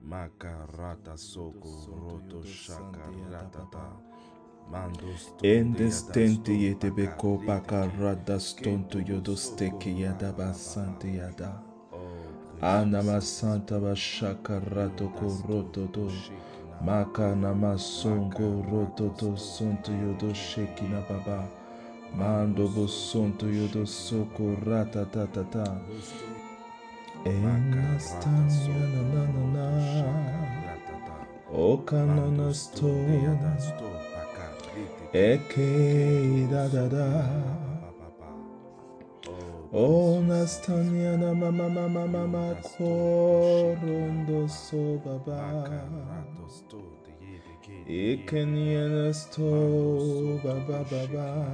Makarata soko roto shaka ratata. Endestente yedebeko bakarada stonto yodosteke yadaba sante yada. Anama santa bashaka rato koroto do. Maka nama songo roto to sonto yodo sheki na baba. Mando bo sonto yodo soko ratatatata. Enastanya na na na na. Okanana sto. Eke da da da. O nastanya na mama mama mama korondo so baba. Ekenya sto baba baba.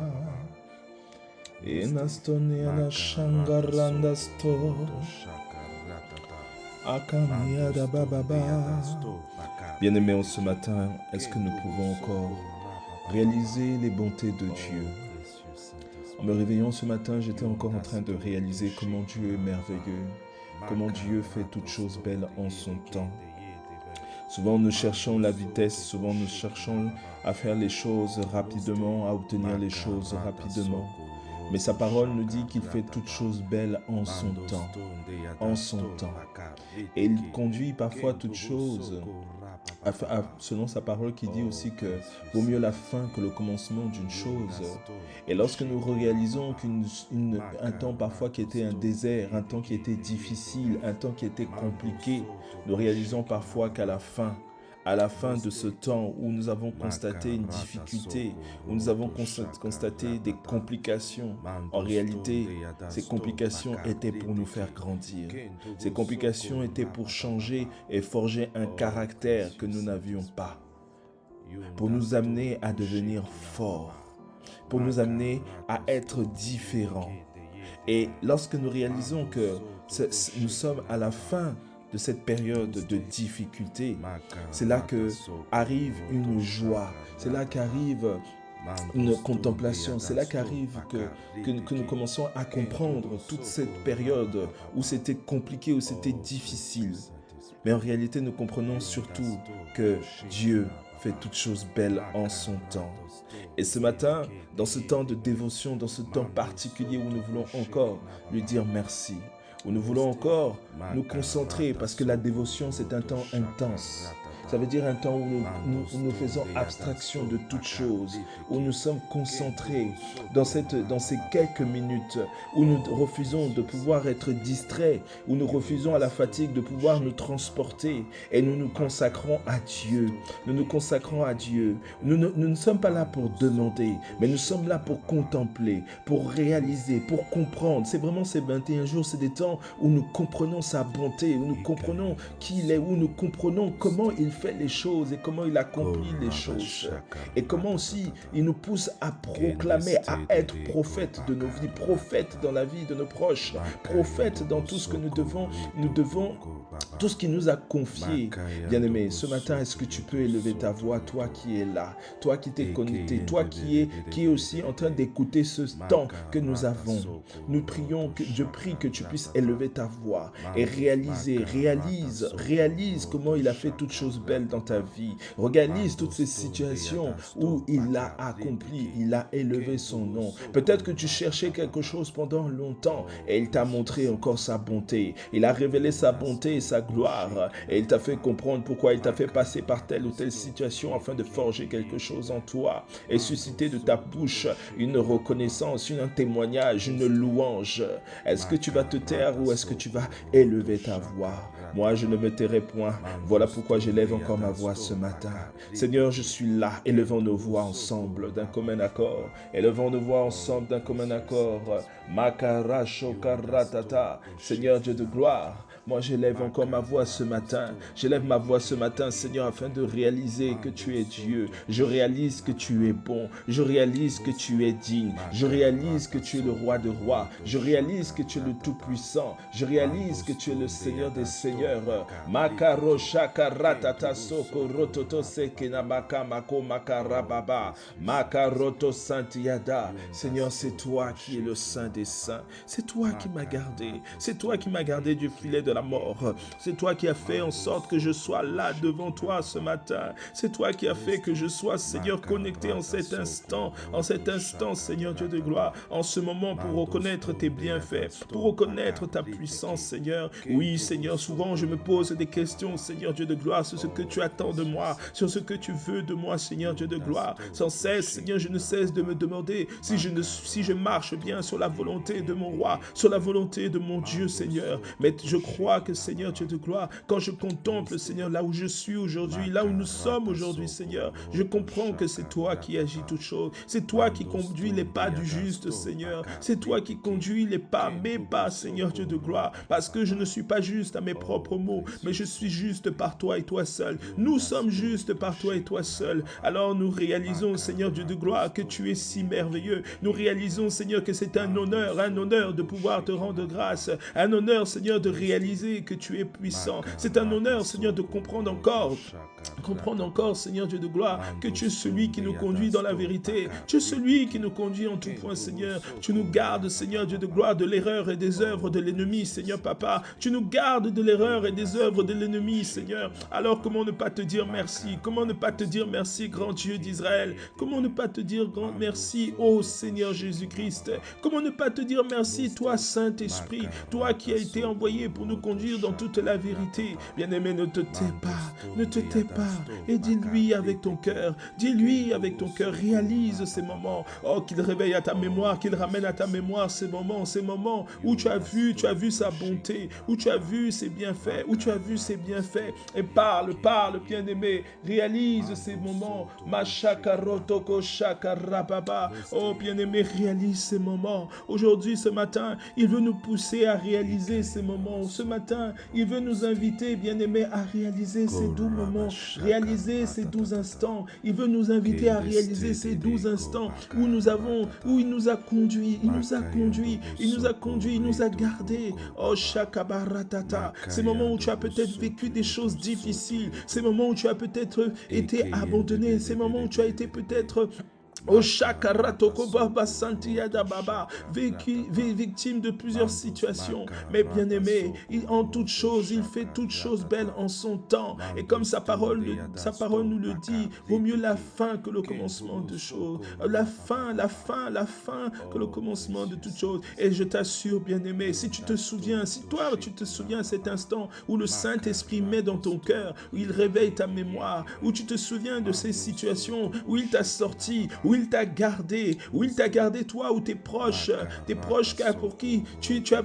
Enastonia na shangaranda sto. Akania da baba baba. Bien-aimés, en ce matin, est-ce que nous pouvons encore réaliser les bontés de Dieu? En me réveillant ce matin, j'étais encore en train de réaliser comment Dieu est merveilleux, comment Dieu fait toutes choses belles en son temps. Souvent nous cherchons la vitesse, souvent nous cherchons à faire les choses rapidement, à obtenir les choses rapidement. Mais sa parole nous dit qu'il fait toutes choses belles en son temps, en son temps. Et il conduit parfois toutes choses selon sa parole qui dit aussi que vaut mieux la fin que le commencement d'une chose. Et lorsque nous réalisons qu'un temps parfois qui était un désert, un temps qui était difficile, un temps qui était compliqué, nous réalisons parfois qu'à la fin de ce temps où nous avons constaté une difficulté, où nous avons constaté des complications, en réalité, ces complications étaient pour nous faire grandir. Ces complications étaient pour changer et forger un caractère que nous n'avions pas, pour nous amener à devenir forts, pour nous amener à être différents. Et lorsque nous réalisons que nous sommes à la fin de cette période de difficulté, c'est là que arrive une joie, c'est là qu'arrive une contemplation, c'est là qu'arrive que nous commençons à comprendre toute cette période où c'était compliqué, où c'était difficile. Mais en réalité, nous comprenons surtout que Dieu fait toutes choses belles en son temps. Et ce matin, dans ce temps de dévotion, dans ce temps particulier où nous voulons encore lui dire merci, où nous voulons encore nous concentrer, parce que la dévotion, c'est un temps intense. Ça veut dire un temps où nous faisons abstraction de toutes choses, où nous sommes concentrés dans ces quelques minutes, où nous refusons de pouvoir être distraits, où nous refusons à la fatigue de pouvoir nous transporter, et nous nous consacrons à Dieu. Nous nous consacrons à Dieu. Nous ne sommes pas là pour demander, mais nous sommes là pour contempler, pour réaliser, pour comprendre. C'est vraiment ces 21 jours, c'est des temps où nous comprenons sa bonté, où nous comprenons qui il est, où nous comprenons comment il fait les choses et comment il accomplit les choses. Et comment aussi il nous pousse à proclamer, à être prophète de nos vies, prophète dans la vie de nos proches, prophète dans tout ce que nous devons, tout ce qu'il nous a confié. Bien-aimé, ce matin, est-ce que tu peux élever ta voix, toi qui es là, toi qui t'es connecté, toi qui est aussi en train d'écouter ce temps que nous avons. Nous prions, je prie que tu puisses élever ta voix et réalise comment il a fait toutes choses belles dans ta vie. Réalise toutes ces situations où il a accompli, il a élevé son nom. Peut-être que tu cherchais quelque chose pendant longtemps et il t'a montré encore sa bonté. Il a révélé sa bonté et sa gloire et il t'a fait comprendre pourquoi il t'a fait passer par telle ou telle situation afin de forger quelque chose en toi et susciter de ta bouche une reconnaissance, un témoignage, une louange. Est-ce que tu vas te taire ou est-ce que tu vas élever ta voix? Moi, je ne me tairai point. Voilà pourquoi j'élève encore ma voix ce matin. Seigneur, je suis là. Élevons nos voix ensemble d'un commun accord. Élevons nos voix ensemble d'un commun accord. Makara shokaratata. Seigneur Dieu de gloire, moi, j'élève encore ma voix ce matin. J'élève ma voix ce matin, Seigneur, afin de réaliser que tu es Dieu. Je réalise que tu es bon. Je réalise que tu es digne. Je réalise que tu es le roi de rois. Je réalise que tu es le Tout-Puissant. Je réalise que tu es le Seigneur des Seigneurs. Makaro shakaratata soko rototo sekena makamako makarababa. Makaroto santiada. Seigneur, c'est toi qui es le Saint des Saints. C'est toi qui m'as gardé. C'est toi qui m'as gardé du filet de de la mort. C'est toi qui as fait en sorte que je sois là devant toi ce matin. C'est toi qui as fait que je sois, Seigneur, connecté en cet instant, Seigneur Dieu de gloire, en ce moment pour reconnaître tes bienfaits, pour reconnaître ta puissance, Seigneur. Oui, Seigneur, souvent je me pose des questions, Seigneur Dieu de gloire, sur ce que tu attends de moi, sur ce que tu veux de moi, Seigneur Dieu de gloire. Sans cesse, Seigneur, je ne cesse de me demander si je marche bien sur la volonté de mon roi, sur la volonté de mon Dieu, Seigneur. Mais je crois que, Seigneur Dieu de gloire, quand je contemple, Seigneur, là où je suis aujourd'hui, là où nous sommes aujourd'hui, Seigneur, je comprends que c'est toi qui agis toutes choses. C'est toi qui conduis les pas du juste, Seigneur. C'est toi qui conduis les pas, mes pas, Seigneur Dieu de gloire. Parce que je ne suis pas juste à mes propres mots, mais je suis juste par toi et toi seul. Nous sommes justes par toi et toi seul. Alors nous réalisons, Seigneur Dieu de gloire, que tu es si merveilleux. Nous réalisons, Seigneur, que c'est un honneur de pouvoir te rendre grâce. Un honneur, Seigneur, de réaliser que tu es puissant. C'est un honneur, Seigneur, de comprendre encore, Seigneur Dieu de gloire, que tu es celui qui nous conduit dans la vérité. Tu es celui qui nous conduit en tout point, Seigneur. Tu nous gardes, Seigneur Dieu de gloire, de l'erreur et des œuvres de l'ennemi, Seigneur Papa. Tu nous gardes de l'erreur et des œuvres de l'ennemi, Seigneur. Alors comment ne pas te dire merci? Comment ne pas te dire merci, grand Dieu d'Israël? Comment ne pas te dire grand merci, ô Seigneur Jésus-Christ? Comment ne pas te dire merci, toi Saint-Esprit, toi qui as été envoyé pour nous conduire dans toute la vérité? Bien-aimé, ne te tais pas, et dis-lui avec ton cœur, réalise ces moments, oh, qu'il réveille à ta mémoire, qu'il ramène à ta mémoire ces moments où tu as vu sa bonté, où tu as vu ses bienfaits, et parle, bien-aimé, réalise ces moments, oh, bien-aimé, réalise ces moments. Aujourd'hui, ce matin, il veut nous pousser à réaliser ces moments. Ce matin, il veut nous inviter, bien-aimé, à réaliser ces doux moments, réaliser ces doux instants. Il veut nous inviter à réaliser ces doux instants où il nous a conduits, il nous a gardés. Oh, Shakabaratata. Ces moments où tu as peut-être vécu des choses difficiles, ces moments où tu as peut-être été abandonné, ces moments où tu as été peut-être victime de plusieurs situations, mais bien aimé, en toute chose, il fait toutes choses belles en son temps, et comme sa parole nous le dit, vaut mieux la fin que le commencement de choses, la fin que le commencement de toutes choses. Et je t'assure, bien aimé, si tu te souviens cet instant où le Saint-Esprit met dans ton cœur, où il réveille ta mémoire, où tu te souviens de ces situations où il t'a sorti, où il t'a gardé, toi ou tes proches pour qui tu as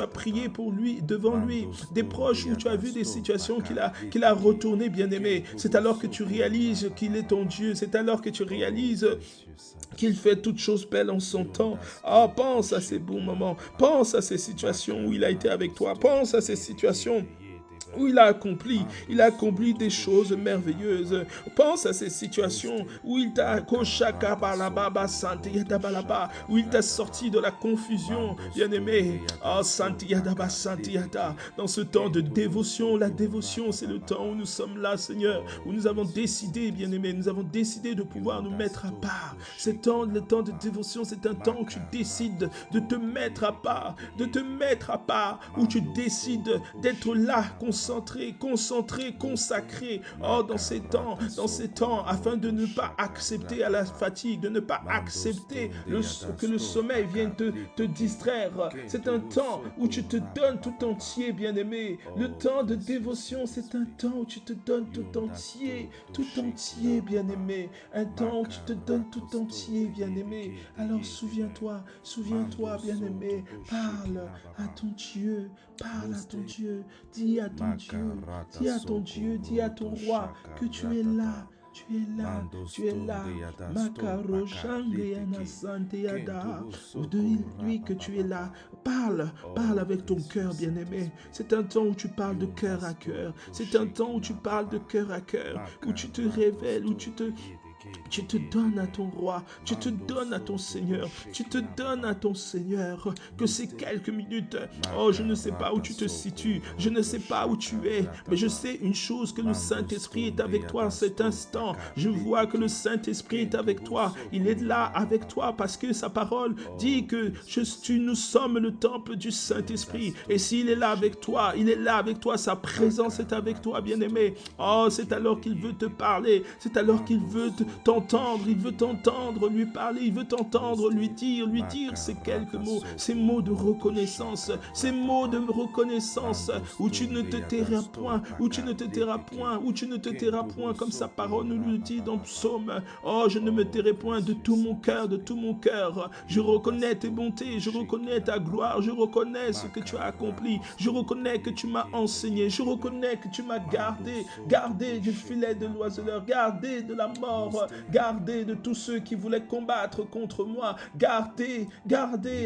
prié pour lui, devant lui, des proches où tu as vu des situations qu'il a retournées, bien-aimé. C'est alors que tu réalises qu'il est ton Dieu, c'est alors que tu réalises qu'il fait toutes choses belles en son temps. Ah, pense à ces bons moments, pense à ces situations où il a été avec toi, pense à ces situations où il a accompli des choses merveilleuses. Pense à ces situations où il t'a où il t'a sorti de la confusion, bien-aimé. Oh, dans ce temps de dévotion, la dévotion, c'est le temps où nous sommes là, Seigneur, où nous avons décidé, bien-aimé, nous avons décidé de pouvoir nous mettre à part. Le temps de dévotion, c'est un temps où tu décides de te mettre à part, où tu décides d'être là, concentré, consacré, oh, dans ces temps, afin de ne pas accepter à la fatigue, de ne pas accepter que le sommeil vienne te distraire. C'est un temps où tu te donnes tout entier, bien-aimé. Le temps de dévotion, c'est un temps où tu te donnes tout entier, bien-aimé. Un temps où tu te donnes tout entier, bien-aimé. Alors souviens-toi, bien-aimé. Parle à ton Dieu, dis à ton Dieu, dis à ton roi que tu es là. Tu es là. Dis-lui que tu es là. Parle avec ton cœur, bien-aimé. C'est un temps où tu parles de cœur à cœur. C'est un temps où tu parles de cœur à cœur, où tu te révèles, où tu te Tu te donnes à ton roi, tu te donnes à ton Seigneur, tu te donnes à ton Seigneur, que ces quelques minutes, oh je ne sais pas où tu te situes, je ne sais pas où tu es, mais je sais une chose, que le Saint-Esprit est avec toi en cet instant. Je vois que le Saint-Esprit est avec toi, il est là avec toi parce que sa parole dit que nous sommes le temple du Saint-Esprit, et s'il est là avec toi, il est là avec toi, sa présence est avec toi, bien-aimé. Oh, c'est alors qu'il veut te parler, c'est alors qu'il veut t'entendre, il veut t'entendre lui parler, il veut t'entendre lui dire ces quelques mots, ces mots de reconnaissance, ces mots de reconnaissance, où tu ne te tairas point, où tu ne te tairas point, où tu ne te tairas point, comme sa parole nous le dit dans Psaume. Oh, je ne me tairai point de tout mon cœur, de tout mon cœur. Je reconnais tes bontés, je reconnais ta gloire, je reconnais ce que tu as accompli, je reconnais que tu m'as enseigné, je reconnais que tu m'as gardé du filet de l'oiseleur, gardé de la mort, gardé de tous ceux qui voulaient combattre contre moi, gardé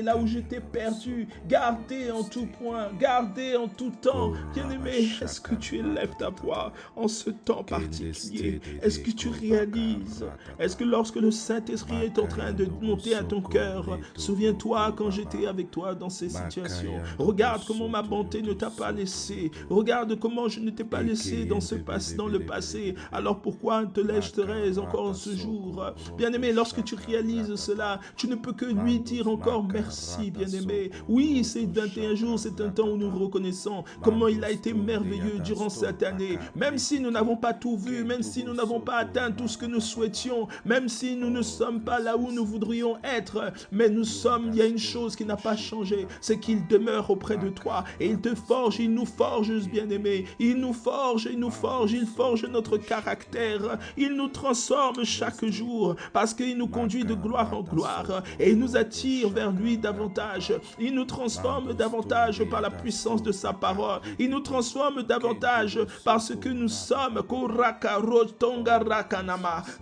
là où j'étais perdu, gardé en tout point, gardé en tout temps. Bien-aimé, est-ce que tu élèves ta voix en ce temps particulier? Est-ce que tu réalises? Est-ce que lorsque le Saint-Esprit est en train de monter à ton cœur, souviens-toi quand j'étais avec toi dans ces situations. Regarde comment ma bonté ne t'a pas laissé. Regarde comment je ne t'ai pas laissé dans le passé. Alors pourquoi te laisserais encore en ce jour? Bien-aimé, lorsque tu réalises cela, tu ne peux que lui dire encore merci, bien-aimé. Oui, ces 21 jours, c'est un temps où nous reconnaissons comment il a été merveilleux durant cette année. Même si nous n'avons pas tout vu, même si nous n'avons pas atteint tout ce que nous souhaitions, même si nous ne sommes pas là où nous voudrions être, mais il y a une chose qui n'a pas changé, c'est qu'il demeure auprès de toi et il te forge, il nous forge, bien-aimé. Il nous forge, il forge notre caractère, il nous transforme chaque jour parce qu'il nous conduit de gloire en gloire et il nous attire vers lui davantage. Il nous transforme davantage par la puissance de sa parole. Il nous transforme davantage parce que nous sommes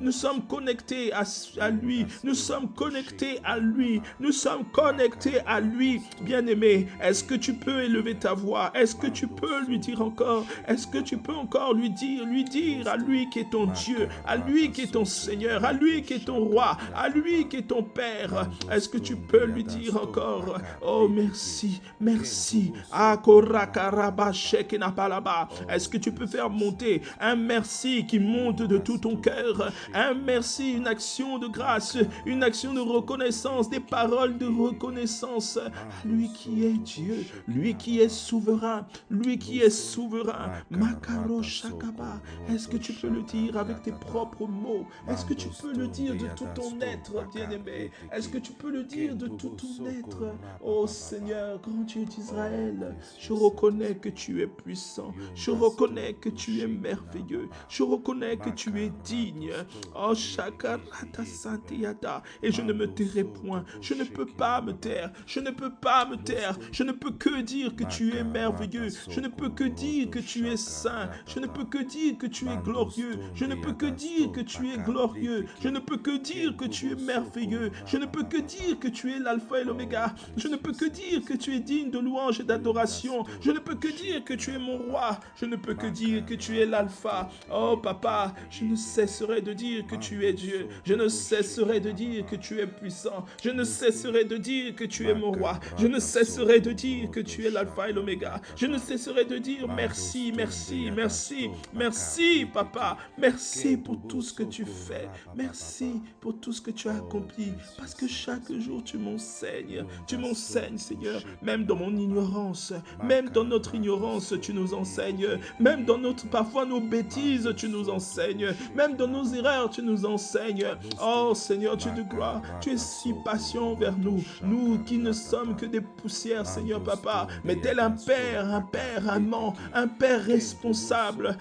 nous sommes connectés à lui, nous sommes connectés à lui, nous sommes connectés à lui. Bien-aimé, est-ce que tu peux élever ta voix? Est-ce que tu peux lui dire encore? Est-ce que tu peux encore lui dire à lui qui est ton Dieu, à lui qui est ton Seigneur, à lui qui est ton roi, à lui qui est ton Père? Est-ce que tu peux lui dire encore? Oh, merci, merci. Est-ce que tu peux faire monter un merci qui monte de tout ton cœur? Un merci, une action de grâce, une action de reconnaissance, des paroles de reconnaissance à lui qui est Dieu, lui qui est souverain, lui qui est souverain. Makaro Shakaba. Est-ce que tu peux le dire avec tes propres mots? Est-ce que tu peux le dire de tout ton être, bien-aimé? Est-ce que tu peux le dire de tout ton être? Oh Seigneur, grand Dieu d'Israël, je reconnais que tu es puissant, je reconnais que tu es merveilleux, je reconnais que tu es digne. Oh Shakarata Santiyata, et je ne me tairai point, je ne peux pas me taire, je ne peux pas me taire, je ne peux que dire que tu es merveilleux, je ne peux que dire que tu es saint, je ne peux que dire que tu es glorieux, je ne peux que dire que tu es glorieux, je ne peux que dire que tu es merveilleux, je ne peux que dire que tu es l'alpha et l'oméga, je ne peux que dire que tu es digne de louange et d'adoration, je ne peux que dire que tu es mon roi, je ne peux que dire que tu es l'alpha. Oh papa, je ne cesserai de dire que tu es Dieu, je ne cesserai de dire que tu es puissant, je ne cesserai de dire que tu es mon roi, je ne cesserai de dire que tu es l'alpha et l'oméga, je ne cesserai de dire merci, merci, merci, merci papa, merci pour tout ce que tu fais, merci pour tout ce que tu as accompli, parce que chaque jour tu m'enseignes Seigneur, même dans mon ignorance, même dans notre ignorance tu nous enseignes, même dans parfois nos bêtises tu nous enseignes, même dans nos erreurs tu nous enseignes. Oh Seigneur Dieu de gloire, tu es si patient vers nous, nous qui ne sommes que des poussières Seigneur papa, mais tel un père amant, un père responsable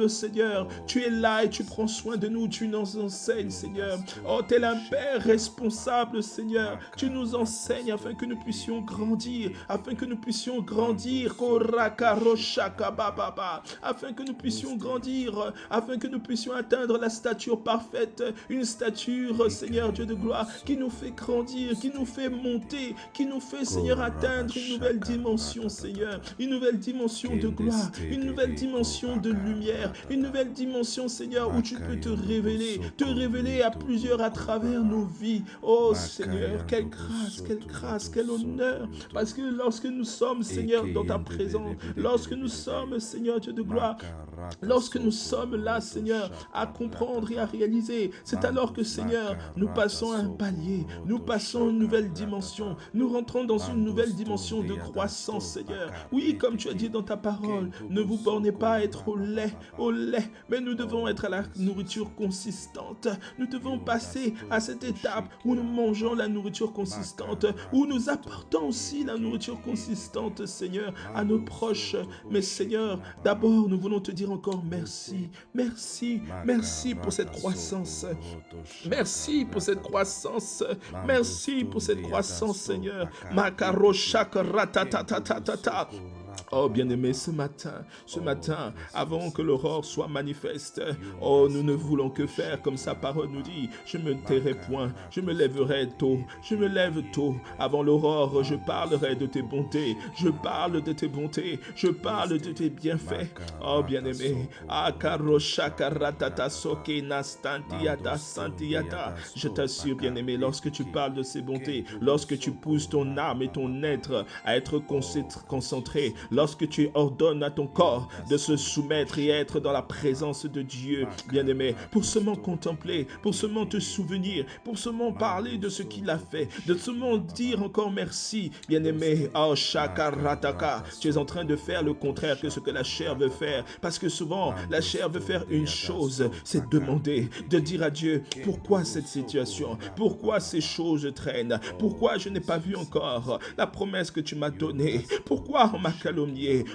Seigneur, tu es là et tu prends soin de nous, tu nous enseignes Seigneur. Oh tel un père responsable Seigneur, tu nous enseignes afin que nous puissions grandir, afin que nous puissions grandir, afin que nous puissions grandir, afin que nous puissions atteindre la stature parfaite, une stature Seigneur Dieu de gloire qui nous fait grandir, qui nous fait monter, qui nous fait Seigneur atteindre une nouvelle dimension Seigneur, une nouvelle dimension de gloire, une nouvelle dimension de lumière, une nouvelle dimension Seigneur Seigneur, où tu peux te révéler à plusieurs à travers nos vies. Oh Seigneur, quelle grâce, quel honneur. Parce que lorsque nous sommes, Seigneur, dans ta présence, lorsque nous sommes, Seigneur Dieu de gloire, lorsque nous sommes là, Seigneur, à comprendre et à réaliser, c'est alors que, Seigneur, nous passons un palier, nous passons une nouvelle dimension, nous rentrons dans une nouvelle dimension de croissance, Seigneur. Oui, comme tu as dit dans ta parole, ne vous bornez pas à être au lait, mais nous devons être à la nourriture consistante. Nous devons passer à cette étape où nous mangeons la nourriture consistante, où nous apportons aussi la nourriture consistante, Seigneur, à nos proches. Mais Seigneur, d'abord, nous voulons te dire encore merci. Merci pour cette croissance. Merci pour cette croissance. Merci pour cette croissance, Seigneur. Makaro shakara ta ta ta ta ta ta. Oh bien-aimé, ce matin, avant que l'aurore soit manifeste, oh, nous ne voulons que faire comme sa parole nous dit. Je me tairai point, je me lèverai tôt, je me lève tôt. Avant l'aurore, je parlerai de tes bontés, je parle de tes bontés, je parle de tes bienfaits. Oh bien-aimé, je t'assure, bien-aimé, lorsque tu parles de ces bontés, lorsque tu pousses ton âme et ton être à être concentré, lorsque tu ordonnes à ton corps de se soumettre et être dans la présence de Dieu, bien-aimé, pour seulement contempler, pour seulement te souvenir, pour seulement parler de ce qu'il a fait, de seulement dire encore merci, bien-aimé. Oh, shakarataka, tu es en train de faire le contraire que ce que la chair veut faire, parce que souvent, la chair veut faire une chose, c'est demander, de dire à Dieu, pourquoi cette situation, pourquoi ces choses traînent, pourquoi je n'ai pas vu encore la promesse que tu m'as donnée, pourquoi on m'a calomnié,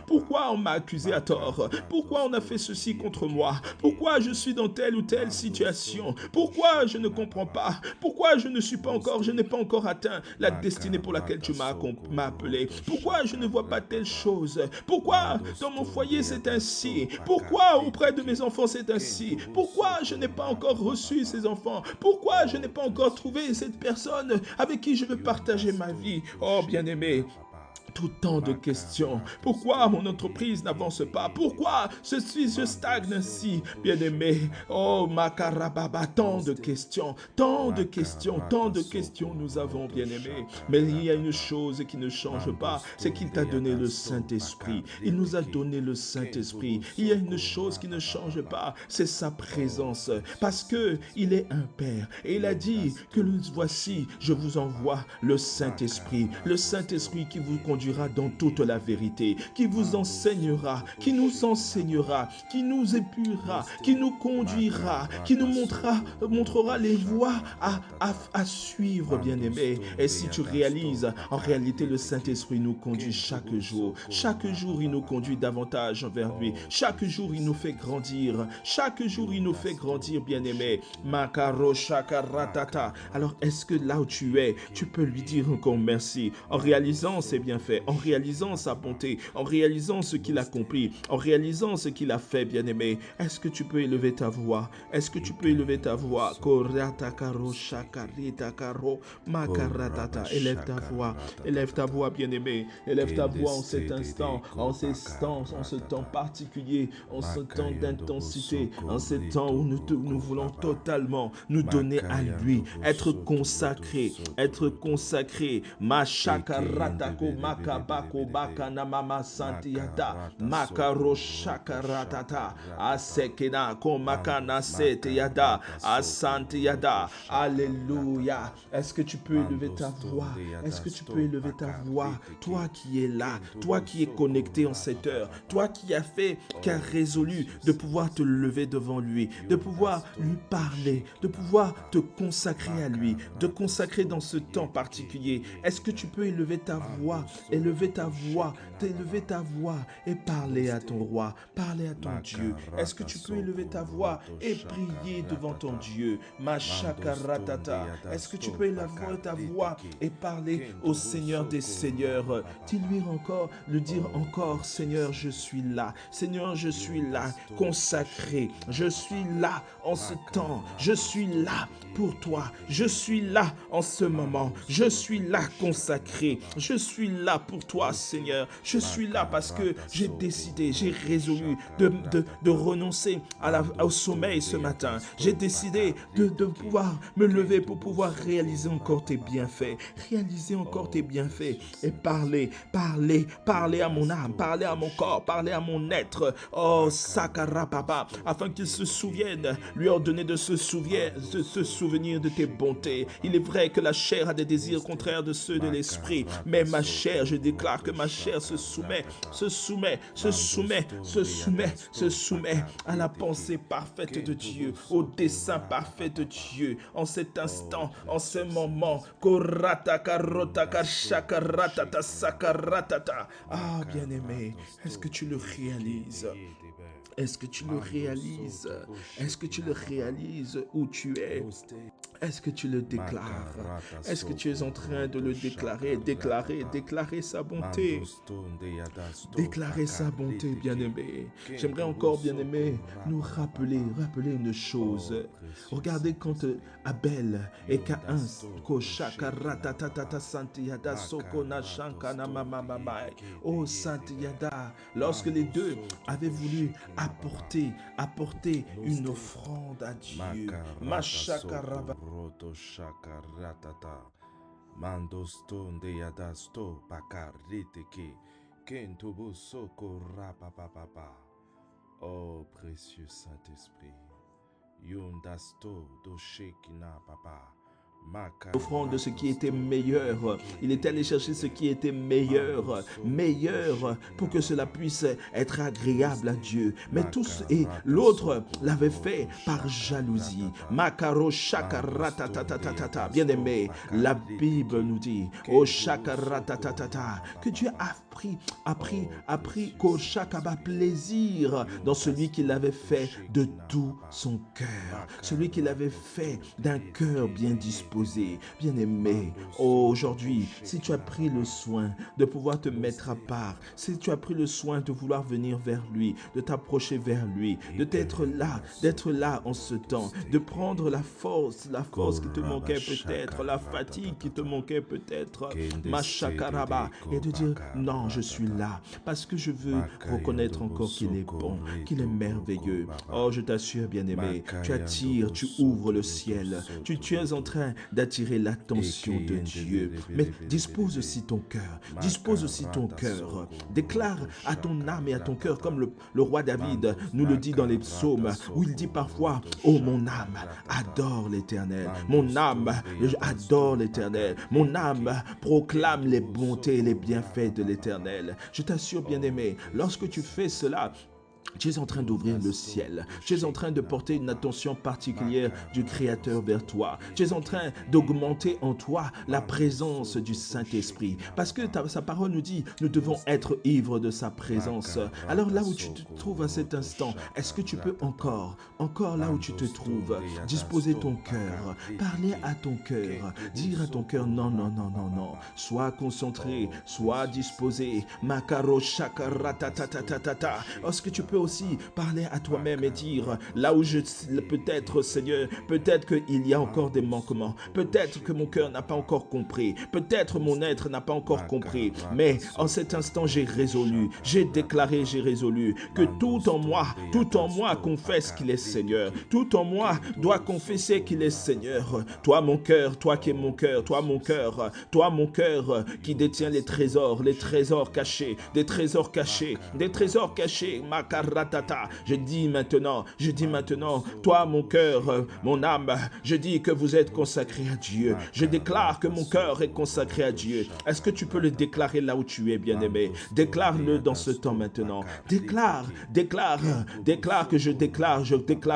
pourquoi on m'a accusé à tort, pourquoi on a fait ceci contre moi, pourquoi je suis dans telle ou telle situation, pourquoi je ne comprends pas, pourquoi je n'ai pas encore atteint la destinée pour laquelle tu m'as appelé, pourquoi je ne vois pas telle chose, pourquoi dans mon foyer c'est ainsi, pourquoi auprès de mes enfants c'est ainsi, pourquoi je n'ai pas encore reçu ces enfants, pourquoi je n'ai pas encore trouvé cette personne avec qui je veux partager ma vie. Oh bien-aimé, tout tant de questions. Pourquoi mon entreprise n'avance pas? Pourquoi je stagne ainsi, bien-aimé? Oh, Makarababa, tant de questions nous avons, bien-aimé. Mais il y a une chose qui ne change pas, c'est qu'il t'a donné le Saint-Esprit. Il nous a donné le Saint-Esprit. Il y a une chose qui ne change pas, c'est sa présence. Parce que il est un Père. Et il a dit que voici, je vous envoie le Saint-Esprit. Le Saint-Esprit qui vous conduira dans toute la vérité, qui vous enseignera, qui nous enseignera, qui nous épurera, qui nous conduira, qui nous montrera les voies à suivre, bien-aimé. Et si tu réalises, en réalité, le Saint-Esprit nous conduit chaque jour. Chaque jour, il nous conduit davantage envers lui. Chaque jour, il nous fait grandir. Chaque jour, il nous fait grandir, bien-aimé. Makaro shakaratata. Alors, est-ce que là où tu es, tu peux lui dire encore merci en réalisant ses bienfaits, en réalisant sa bonté, en réalisant ce qu'il accomplit, en réalisant ce qu'il a fait, bien-aimé? Est-ce que tu peux élever ta voix? Est-ce que tu peux élever ta voix? Élève ta voix, bien-aimé. Élève ta voix en cet instant, en ce temps particulier, en ce temps d'intensité, en ce temps où nous voulons totalement nous donner à lui, être consacrés, Makabako bakana mama santiata makaro shakaratata asekena komakana seteyada asantiyada. Alléluia. Est-ce que tu peux élever ta voix? Est-ce que tu peux élever ta voix? Toi qui es là, toi qui es connecté en cette heure, toi qui as résolu de pouvoir te lever devant lui, de pouvoir lui parler, de pouvoir te consacrer à lui, de consacrer dans ce temps particulier. Est-ce que tu peux élever ta voix, élever ta voix et parler à ton roi, parler à ton Dieu? Est-ce que tu peux élever ta voix et prier devant ton Dieu? Mashakaratata. Est-ce que tu peux élever ta voix et parler au Seigneur des Seigneurs? Dis-lui encore, le dire encore, Seigneur, je suis là. Seigneur, je suis là, consacré. Je suis là en ce temps. Je suis là pour toi. Je suis là en ce moment. Je suis là consacré. Je suis là là pour toi, Seigneur. Je suis là parce que j'ai décidé, j'ai résolu de renoncer au sommeil ce matin. J'ai décidé de pouvoir me lever pour pouvoir réaliser encore tes bienfaits. Réaliser encore tes bienfaits et parler à mon âme, parler à mon corps, parler à mon être. Oh, Sakara Papa, afin qu'il se souvienne, lui ordonner de se souvenir de tes bontés. Il est vrai que la chair a des désirs contraires de ceux de l'esprit, mais ma chair, je déclare que ma chair se soumet à la pensée parfaite de Dieu, au dessein parfait de Dieu. En cet instant, en ce moment, ah, bien-aimé, est-ce que tu le réalises? Est-ce que tu le réalises? Est-ce que tu le réalises où tu es? Est-ce que tu le déclares? Est-ce que tu es en train de le déclarer? Déclarer sa bonté. Déclarer sa bonté, bien-aimé. J'aimerais encore, bien-aimé, nous rappeler une chose. Regardez quand Abel et Caïn, oh Santiyada, lorsque les deux avaient voulu apporter une offrande à Dieu. Mashakaraba. Roto shakaratata. Mandoston de yadasto pakariteke. Kentobo soko rapapapapa. Oh précieux Saint-Esprit. Yondasto do shekina papa. Offrande de ce qui était meilleur. Il est allé chercher ce qui était meilleur pour que cela puisse être agréable à Dieu. Mais tous et l'autre l'avait fait par jalousie. Makaro shakaratatata. Bien aimé, la Bible nous dit, oh shakaratatata, que Dieu a appris qu'au shakaba plaisir dans celui qui l'avait fait de tout son cœur, celui qui l'avait fait d'un cœur bien disposé. Bien-aimé, aujourd'hui, si tu as pris le soin de pouvoir te mettre à part, si tu as pris le soin de vouloir venir vers lui, de t'approcher vers lui, d'être là en ce temps, de prendre la force qui te manquait peut-être, la fatigue qui te manquait peut-être, Mashakaraba, et de dire non, je suis là parce que je veux reconnaître encore qu'il est bon, qu'il est merveilleux. Oh, je t'assure, bien-aimé, tu attires, tu ouvres le ciel, tu es en train d'attirer l'attention de Dieu. Mais dispose aussi ton cœur, déclare à ton âme et à ton cœur, comme le roi David nous le dit dans les psaumes, où il dit parfois, oh mon âme, adore l'Éternel, mon âme, adore l'Éternel, mon âme, proclame les bontés et les bienfaits de l'Éternel. Je t'assure, bien-aimé, lorsque tu fais cela, tu es en train d'ouvrir le ciel. Tu es en train de porter une attention particulière du Créateur vers toi. Tu es en train d'augmenter en toi la présence du Saint-Esprit. Parce que sa parole nous dit, nous devons être ivres de sa présence. Alors là où tu te trouves à cet instant, est-ce que tu peux encore là où tu te trouves, disposer ton cœur, parler à ton cœur, dire à ton cœur, non. Sois concentré, sois disposé. Makaro shakaratatata. Est-ce que tu peux aussi parler à toi-même et dire, là où peut-être, Seigneur, peut-être qu'il y a encore des manquements, peut-être que mon cœur n'a pas encore compris, peut-être mon être n'a pas encore compris, mais en cet instant, j'ai résolu, j'ai déclaré, j'ai résolu que tout en moi confesse qu'il est Seigneur, tout en moi doit confesser qu'il est Seigneur. Toi, mon cœur, toi qui es mon cœur, toi, mon cœur qui détient les trésors cachés, des trésors cachés, Makaratata. Je dis maintenant, toi, mon cœur, mon âme, je dis que vous êtes consacrés à Dieu. Je déclare que mon cœur est consacré à Dieu. Est-ce que tu peux le déclarer là où tu es, bien-aimé? Déclare-le dans ce temps maintenant. Déclare que je déclare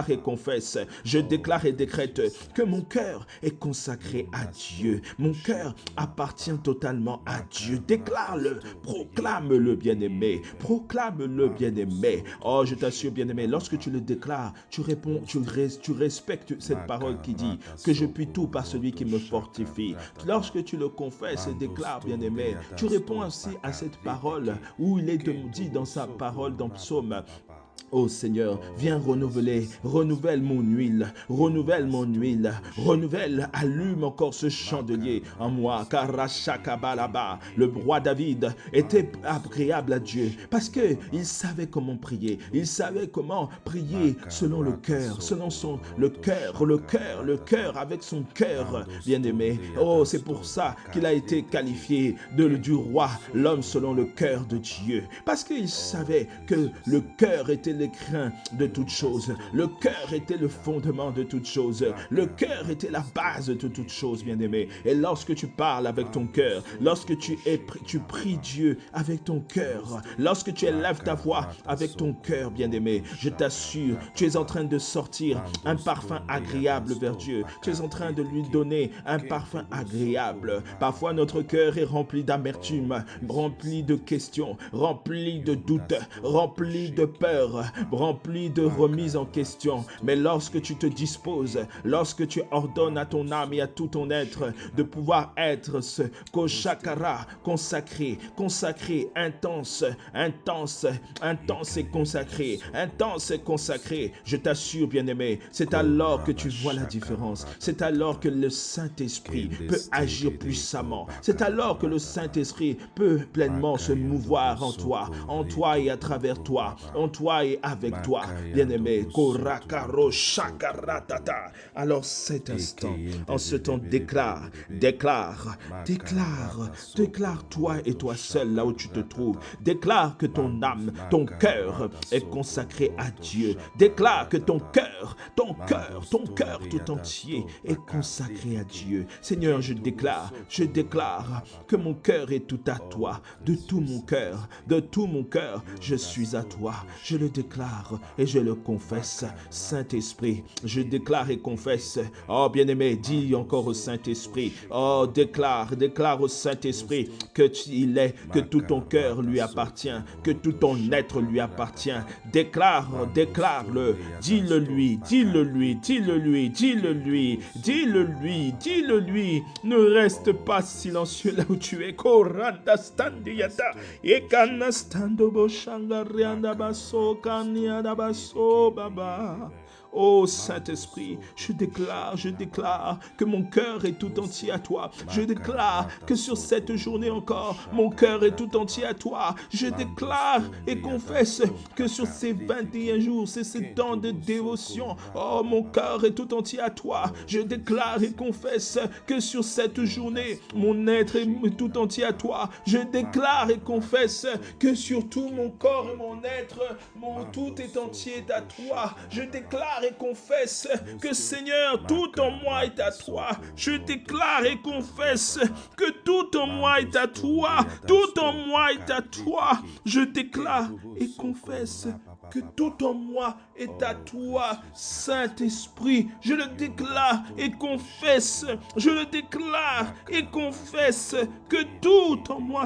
et confesse. Je déclare et décrète que mon cœur est consacré à Dieu. Mon cœur appartient totalement à Dieu. Déclare-le, proclame-le, bien-aimé. Proclame-le, bien-aimé. Oh, je t'assure, bien-aimé, lorsque tu le déclares, tu réponds, tu respectes cette parole qui dit que je puis tout par celui qui me fortifie. Lorsque tu le confesses et déclares, bien-aimé, tu réponds aussi à cette parole où il est dit dans sa parole dans Psaume Oh Seigneur, viens renouvelle mon huile, allume encore ce chandelier en moi. Karashakabalaba, le roi David était agréable à Dieu parce qu'il savait comment prier. Il savait comment prier selon le cœur, le cœur, avec son cœur, bien-aimé. Oh, c'est pour ça qu'il a été qualifié du roi, l'homme selon le cœur de Dieu. Parce qu'il savait que le cœur était l'écrin de toutes choses. Le cœur était le fondement de toutes choses. Le cœur était la base de toutes choses, bien-aimé. Et lorsque tu parles avec ton cœur, lorsque tu pries Dieu avec ton cœur, lorsque tu élèves ta voix avec ton cœur, bien-aimé, je t'assure, tu es en train de sortir un parfum agréable vers Dieu. Tu es en train de lui donner un parfum agréable. Parfois, notre cœur est rempli d'amertume, rempli de questions, rempli de doutes, rempli de peur, rempli de remise en question. Mais lorsque tu te disposes, lorsque tu ordonnes à ton âme et à tout ton être de pouvoir être ce koshakara, consacré, intense et consacré, je t'assure, bien-aimé, c'est alors que tu vois la différence. C'est alors que le Saint-Esprit peut agir puissamment. C'est alors que le Saint-Esprit peut pleinement se mouvoir en toi et à travers toi, en toi et avec toi, bien-aimé. Alors cet instant, en ce temps, déclare toi et toi seul là où tu te trouves. Déclare que ton âme, ton cœur est consacré à Dieu. Déclare que ton cœur tout entier est consacré à Dieu. Seigneur, je déclare que mon cœur est tout à toi. De tout mon cœur, je suis à toi. Je le déclare et je le confesse. Saint-Esprit, je déclare et confesse. Oh, bien-aimé, dis encore au Saint-Esprit. Oh, déclare au Saint-Esprit que tout ton cœur lui appartient, que tout ton être lui appartient. Déclare-le. Dis-le lui. Ne reste pas silencieux là où tu es. Oh Saint-Esprit, je déclare que mon cœur est tout entier à toi. Je déclare que sur cette journée encore, mon cœur est tout entier à toi. Je déclare et confesse que sur ces 21 jours, c'est ce temps de dévotion, oh, mon cœur est tout entier à toi. Je déclare et confesse que sur cette journée, mon être est tout entier à toi. Je déclare et confesse que sur tout mon corps et mon être, mon tout est entier à toi. Je déclare et confesse que Seigneur, tout en moi est à toi. Je déclare et confesse que tout en moi est à toi. Tout en moi est à toi. Je déclare et confesse que tout en moi est à toi, Saint-Esprit. Je le déclare et confesse. Je le déclare et confesse que tout en moi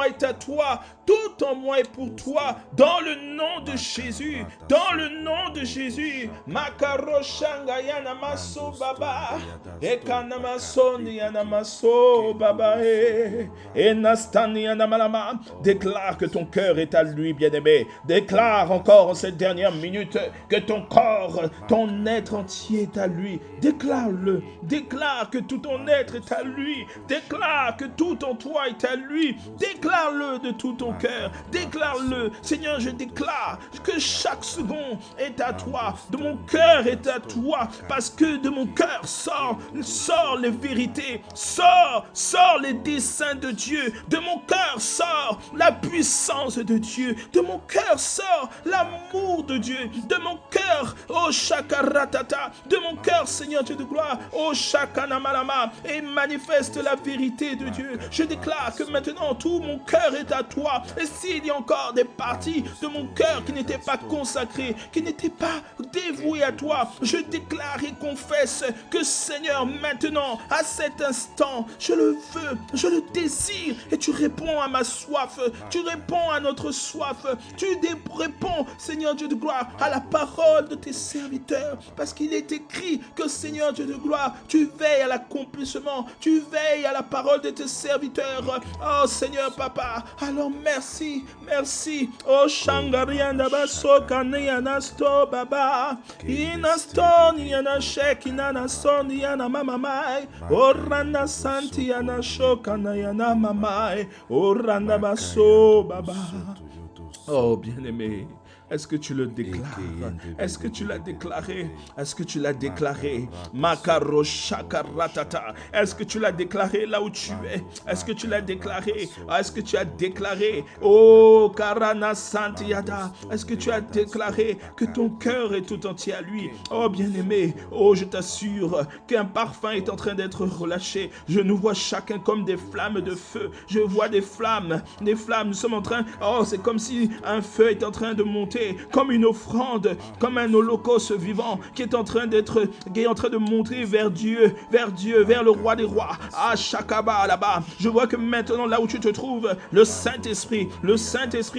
est à toi. Tout en moi est pour toi. Dans le nom de Jésus. Dans le nom de Jésus. Makaro shangayana maso baba. Ekana maso niyana maso baba. Enastani anamalama. Déclare que ton cœur est à lui, bien-aimé. Déclare encore en cette dernière minute que ton corps, ton être entier est à lui. Déclare-le. Déclare que tout ton être est à lui. Déclare que tout en toi est à lui. Déclare-le de tout ton cœur. Déclare-le. Seigneur, je déclare que chaque seconde est à toi. De mon cœur est à toi. Parce que de mon cœur sort les vérités. Sort les desseins de Dieu. De mon cœur sort la puissance de Dieu. De mon cœur sort l'amour de Dieu. De mon cœur, oh Shakaratata. De mon cœur, Seigneur Dieu de gloire, oh Shakanamalama. Et manifeste la vérité de Dieu. Je déclare que maintenant tout mon cœur est à toi. Et s'il y a encore des parties de mon cœur qui n'étaient pas consacrées, qui n'étaient pas dévouées à toi, je déclare et confesse que Seigneur, maintenant, à cet instant, je le veux, je le désire, et tu réponds à ma soif, tu réponds à notre soif, tu réponds, Seigneur Dieu de gloire, à la parole de tes serviteurs, parce qu'il est écrit que Seigneur Dieu de gloire, tu veilles à l'accomplissement, tu veilles à la parole de tes serviteurs, serviteur. Oh Seigneur Papa, alors merci, merci. Oh Shangarianda Baso Kanayanasto Baba. Inasto Niana Shek Inana Soniana Mamamai. Oh Randa Santiana Shokanayana Mamai. Oh Randa Baso Baba. Oh bien-aimé, est-ce que tu le déclares? Est-ce que tu l'as déclaré? Est-ce que tu l'as déclaré? Makaro Shakaratata. Est-ce que tu l'as déclaré là où tu es? Est-ce que tu l'as déclaré? Est-ce que tu as déclaré? Oh Karana Santiada. Est-ce que tu as déclaré que ton cœur est tout entier à lui? Oh bien-aimé, oh je t'assure qu'un parfum est en train d'être relâché. Je nous vois chacun comme des flammes de feu. Je vois des flammes. Nous sommes en train, oh c'est comme si un feu est en train de monter, comme une offrande, comme un holocauste vivant qui est en train de monter vers Dieu, vers le roi des rois. Ah, Shakaba là-bas. Je vois que maintenant, là où tu te trouves, le Saint-Esprit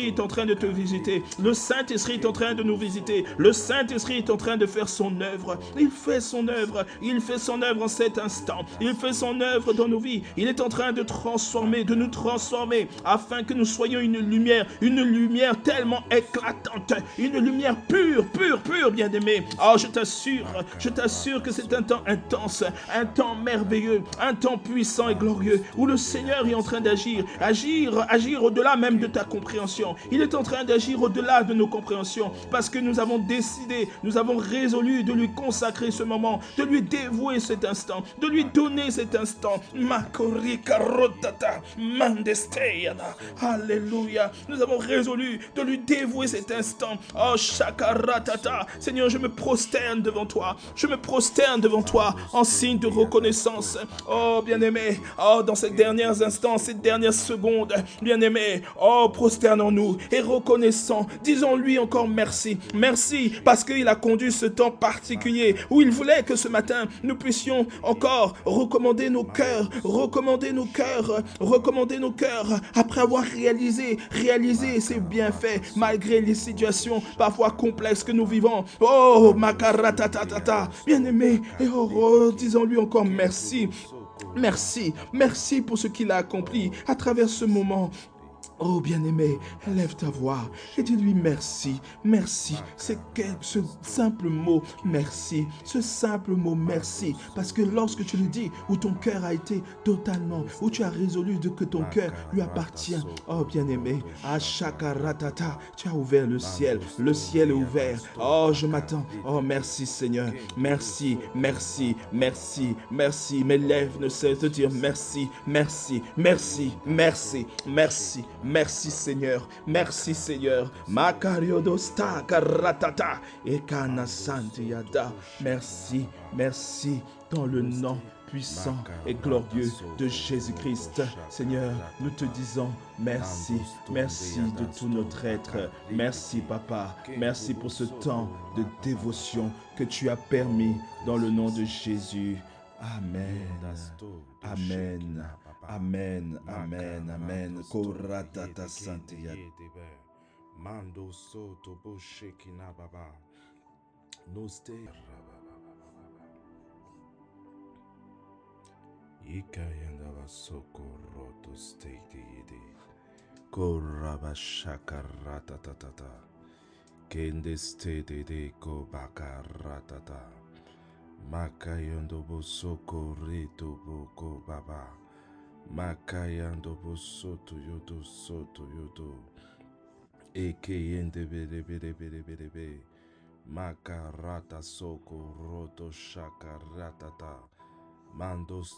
est en train de te visiter. Le Saint-Esprit est en train de nous visiter. Le Saint-Esprit est en train de faire son œuvre. Il fait son œuvre en cet instant. Il fait son œuvre dans nos vies. Il est en train de nous transformer, afin que nous soyons une lumière tellement éclatante, une lumière pure, bien-aimé. Oh, je t'assure que c'est un temps intense, un temps merveilleux, un temps puissant et glorieux, où le Seigneur est en train d'agir au-delà même de ta compréhension. Il est en train d'agir au-delà de nos compréhensions, parce que nous avons décidé, nous avons résolu de lui consacrer ce moment, de lui dévouer cet instant, de lui donner cet instant. Makorika rotata, mandesteyana. Alléluia. Nous avons résolu de lui dévouer cet instant. Oh, Shakaratata. Seigneur, je me prosterne devant toi. En signe de reconnaissance. Oh, bien-aimé. Oh, dans ces derniers instants, ces dernières secondes, bien-aimé. Oh, prosternons-nous et reconnaissons. Disons-lui encore merci. Merci parce qu'il a conduit ce temps particulier où il voulait que ce matin, nous puissions encore recommander nos cœurs après avoir réalisé ses bienfaits malgré les situations parfois complexes que nous vivons. Oh, Makaratatata, bien-aimé, et disons-lui encore merci. Merci pour ce qu'il a accompli à travers ce moment. Oh bien-aimé, élève ta voix et dis-lui merci. C'est ce simple mot merci. Parce que lorsque tu le dis, où ton cœur a été totalement, où tu as résolu que ton cœur lui appartient. Oh bien-aimé, à Shakaratata, tu as ouvert le ciel est ouvert. Oh je m'attends. Oh merci Seigneur, merci. Mes lèvres ne cessent de dire merci. Merci Seigneur. Makariodosta karatata ekana santiada. Merci dans le nom puissant et glorieux de Jésus-Christ. Seigneur, nous te disons merci de tout notre être. Merci Papa, merci pour ce temps de dévotion que tu as permis dans le nom de Jésus. Amen. Koratata santia. Mando soto boshekina baba. Noste. Ikayanda vasoko roto state yede. Korabashaka ratatata. Kende state de ko bakaratata. Makayando bosoko reto boko baba. Makayando bosoto yodo. Ekeyende bere. Makarata soko roto shaka ratata. Mandos